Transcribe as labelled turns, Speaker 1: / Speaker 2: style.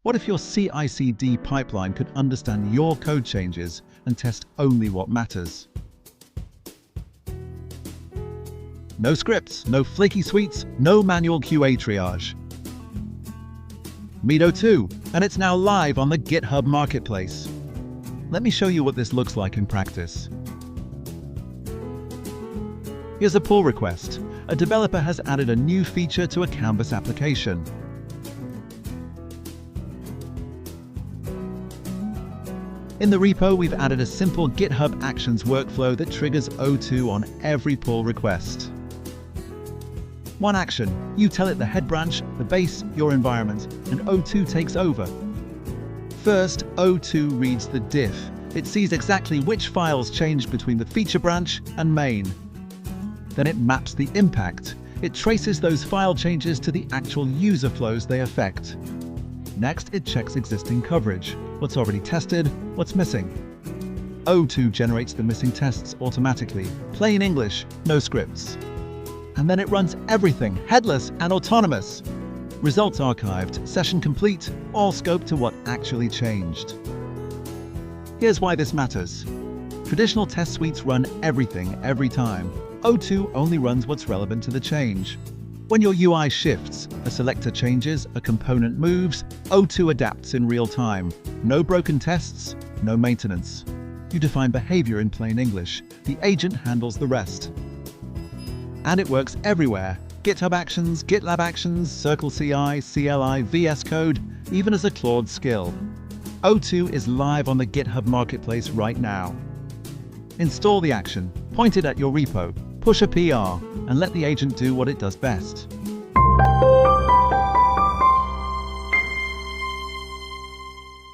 Speaker 1: What if your CI/CD pipeline could understand your code changes and test only what matters? No scripts, no flaky suites, no manual QA triage. Meet O2, and it's now live on the GitHub Marketplace. Let me show you what this looks like in practice. Here's a pull request. A developer has added a new feature to a Canvas application. In the repo, we've added a simple GitHub Actions workflow that triggers O2 on every pull request. One action, you tell it the head branch, the base, your environment, and O2 takes over. First, O2 reads the diff. It sees exactly which files changed between the feature branch and main. Then it maps the impact. It traces those file changes to the actual user flows they affect. Next, it checks existing coverage, what's already tested, what's missing. O2 generates the missing tests automatically, plain English, no scripts. And then it runs everything, headless and autonomous. Results archived, session complete, all scoped to what actually changed. Here's why this matters. Traditional test suites run everything every time. O2 only runs what's relevant to the change. When your UI shifts, a selector changes, a component moves, O2 adapts in real time. No broken tests, no maintenance. You define behavior in plain English. The agent handles the rest. And it works everywhere. GitHub Actions, GitLab Actions, Circle CI, CLI, VS Code, even as a Claude skill. O2 is live on the GitHub Marketplace right now. Install the action, point it at your repo, push a PR, and let the agent do what it does best.